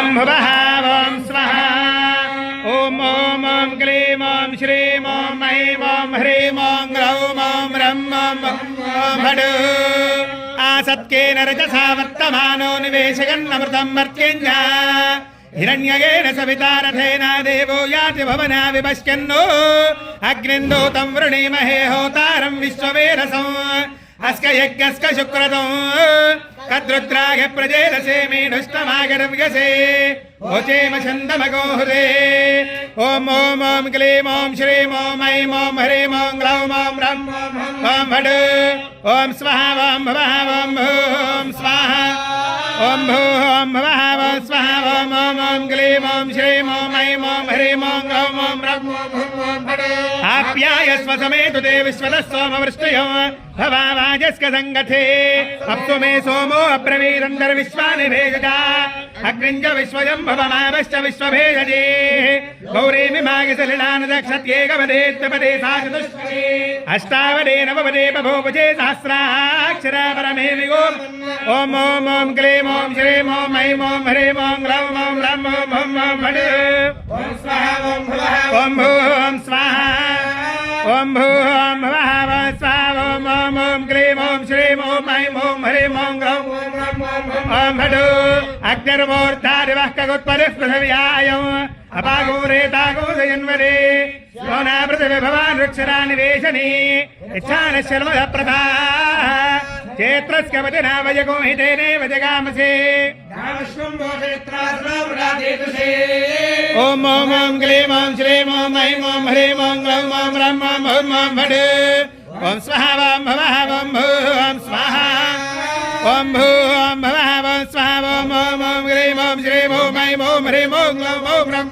ॐ भवः ॐ स्वाहा ॐ ॐ ॐ क्लीं ॐ श्रीं ॐ ऐं ॐ ह्रीं ॐ ग्लौं ॐ रं ॐ भट् आसत्केन रजसा वर्तमानो निवेशयन्नमृतं मर्त्यञ्जा हिरण्यगेन सविता रथेन देवो याति भवना विपश्यन्नो अग्निन्दूतं वृणीमहे होतारं विश्ववेरसं अस्क यज्ञस्क शुक्रतं कद्रुद्राग प्रजेदसे मीढुष्टमागरव्यसे ओचेम छन्दमगोहुरे ॐ ॐ ॐ क्लीं ॐ श्रीं ॐ ऐं ॐ ह्रीं ॐ ग्लौं ॐ रं ॐ भट् ॐ स्वाहा ॐ भवः ॐ ॐ स्वाहा ॐ ॐ भवः ॐ स्वाहा ॐ ॐ ॐ क्लीं ॐ श्रीं ॐ ऐं ॐ ह्रीं ॐ ग्लौं ॐ रं ॐ भट् आप्यायस्व समेतु ते विश्वतः सोमवृष्टयो भवावाजस्क संगते अप्सु मे सोमो अब्रवीरन्तर्विश्वानि भेजता अग्निञ्च विश्वजं भवमावश्च विश्वभेजजे गौरीमिमागिसलिलानदक्षत्येकपदे साचतुष्पदे अष्टावदे नवपदे बभूवजे सहस्राक्षरा परमे विगो ॐ ॐ ॐ क्लीं ॐ श्रीं ॐ ऐं ॐ ह्रीं ॐ ग्लौं ॐ रं ॐ भट् ॐ स्वाहा ॐ भवः ॐ ॐ स्वाहा ॐ भूं भवः ॐ स्वाहा ॐ ॐ ॐ क्लीं ॐ श्रीं ॐ ऐं ॐ ह्रीं ॐ ग्लौं ॐ भट् अग्निर्मूर्धादिवः कगुत्परिः पृथिव्यायम् अपागो रेतागो जयन्वरे योना पृथिवी भवान् वृक्षरानिवेशने इच्छानशर्मदप्रभा क्षेत्रस्कवतिना वयगो हितेनेव जगामसे ॐ ॐ ॐ क्लीं ॐ श्रीं ॐ ऐं ॐ ह्रीं ॐ ग्लौं ॐ रं ॐ भट् ॐ स्वाहा ॐ भवः ॐ स्वाहा ॐ भवः ॐ स्वाहा ॐ ॐ क्लीं ॐ श्रीं ॐ ऐं ॐ ह्रीं ॐ ग्लौं ॐ रं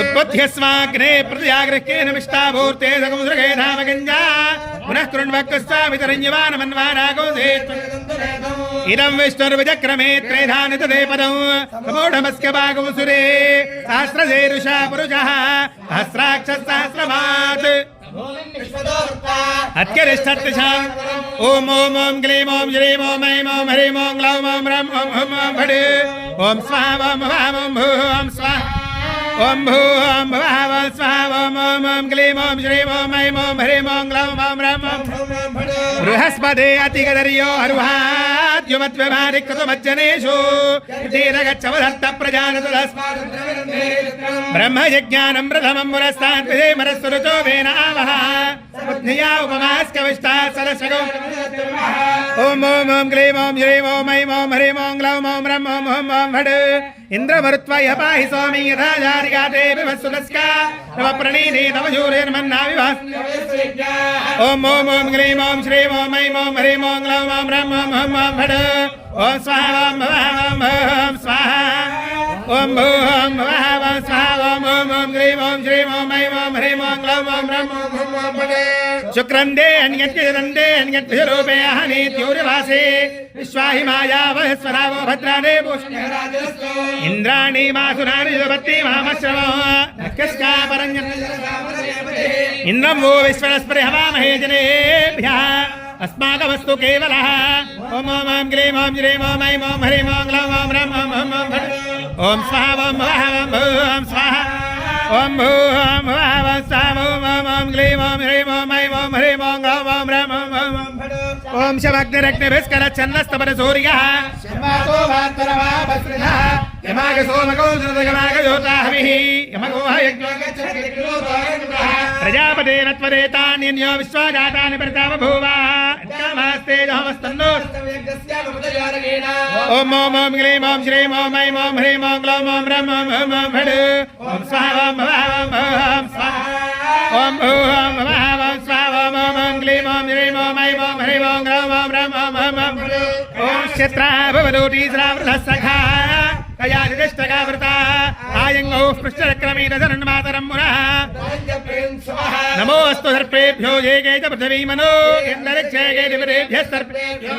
उत्पत्य स्वाग्ने प्रत्यागृह्येन विष्टाभूर्ते समुद्रगे धामगञ्जा पुनः कृण्वक्स्वामितरञ्जवानमन्वारागो इदं विष्णुर्विचक्रमे त्रेधानि तदे पदं समूढमस्य भागो सुरे सहस्रशेरुषा पुरुषः सहस्राक्षसहस्रमात् अत्यरिष्ठत्तिशां ॐ ॐ ॐ क्लीं ॐ श्रीं ॐ ऐं ॐ ह्रीं ॐ ग्लौं ॐ रं ॐ भट् ॐ स्वाहा ॐ भवः ॐ स्वाहा ॐ भवः ॐ स्वाहा ॐ ॐ क्लीं ॐ श्रीं ॐ ऐं ॐ ह्रीं ॐ ग्लौं ॐ रं बृहस्पते अतिगदर्यो हरुहाद्युमत्वमादिकृतमज्जनेषु धीरगच्छवधत्त ब्रह्मयज्ञानं प्रथमं पुरस्तात् विधेमरस्वरुचो वेनावः बुद्धिया उपमास्कविष्टा सरसगो ॐ ॐ क्लीं ॐ श्रीं ॐ ऐं ॐ ह्रीं ॐ ग्लौं ॐ रं ॐ भट् इन्द्रमरुत्वय पाहि स्वामी यथा जारिकाते विभत्सुलस्का नव प्रणीते तव शूरेर्मन्नाविभास ॐ ॐ क्लीं ॐ श्रीं ॐ ऐं ॐ ह्रीं ॐ ग्लौं ॐ रं ॐ भट् ॐ स्वाहा ॐ भवः ॐ स्वाहा ॐ भवः ॐ स्वाहा ॐ क्लीं ॐ श्रीं ॐ ऐं ॐ ह्रीं ॐ ग्लौं ॐ रं शुक्रन्दे अन्यत्यदन्ते अन्यत्यरूपे अहनीत्यूर्वासे विश्वाहि मायावहस्वरावो भद्रादे इन्द्राणि मासुराणि जुपत्ति मामश्रवो नक्कस्कापरञ्ज इन्द्रं वो विश्वरस्परि हवामहे जनेभ्यः अस्माकमस्तु केवलः ॐ ॐ क्लीं ॐ श्रीं ॐ ऐं ॐ ह्रीं ॐ ग्लौं ॐ रं ॐ भट् ॐ स्वाहा ॐ भवः ॐ स्वाहा ॐ भवः ॐ स्वाहा ॐ क्लीं ॐ श्रीं ॐ ऐं ॐ ह्रीं ॐ ग्लौं ॐ रं ॐ शमग्निरग्निभिस्करच्छन्नस्तपनसूर्यः शर्मातो भान्तरवाभस्रिधः यमागसोमको सुरदगमागयोताहविः यमगोह प्रजापतेरत्वरेतान्यो विश्वाजातानि प्रता बभूव कामास्तेजोमस्तन्नो ॐ ॐ क्लीं ॐ श्रीं ॐ ऐं ॐ ह्रीं ॐ ग्लौं ॐ रं ॐ भट् ॐ स्वाहा ॐ भवः ॐ स्वाहा ॐ भवः ॐ स्वाहा ॐ क्लीं ॐ श्रीं ॐ ऐं ॐ ह्रीं ॐ ग्लौं ॐ रं ॐ क्षत्राः भवदोटी श्रावृतः सखा कयादिष्टकावृता आयङ्गौ पृष्ठक्रमेण धनुर्मातरं मुनः नमोऽस्तु सर्पेभ्यो ये गे च पृथिवीमनो इन्दरिक्षे गे दिवरेभ्यः सर्पेभ्यो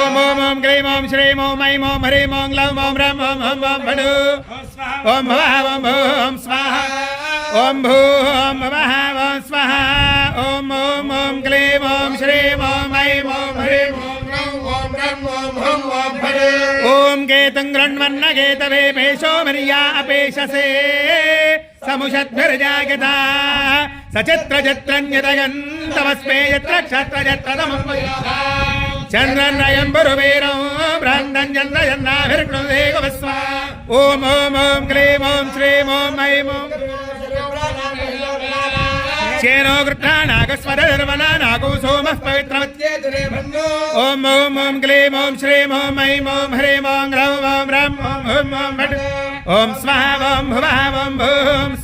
ॐ ॐ क्लीं ॐ श्रीं ॐ ऐं ॐ ह्रीं ॐ ग्लौं ॐ रं ॐ भट् ॐ भवः ॐ स्वाहा ॐ भवः ॐ स्वाहा ॐ क्लीं ॐ श्रीं ॐ ऐं ॐ ह्रीं ॐ ॐ गे केतुं गृण्वन्नगेतवे पेशो मर्या अपेशसे समुषद्भिर्जागता सचित्रचित्रन्यतगन्तमस्मे यत्र क्षत्रजत्रतमं चन्द्रन्नयं पुरुवीरं ब्रह्मं चन्द्रजन्नाभिर्गुणदेवस्व ॐ ॐ ॐ क्लीं ॐ श्रीं ॐ ऐं ॐ चेनो गृह्णानागस्वरर्वना नागो सोमः पवित्रमत्येतरे ब्रह्मो ॐ ॐ ॐ क्लीं ॐ श्रीं ॐ ऐं ॐ ह्रीं ॐ ग्रौं ॐ ब्रह्म ॐ ॐ भट् ॐ स्वाहा ॐ भुवः ॐ भूं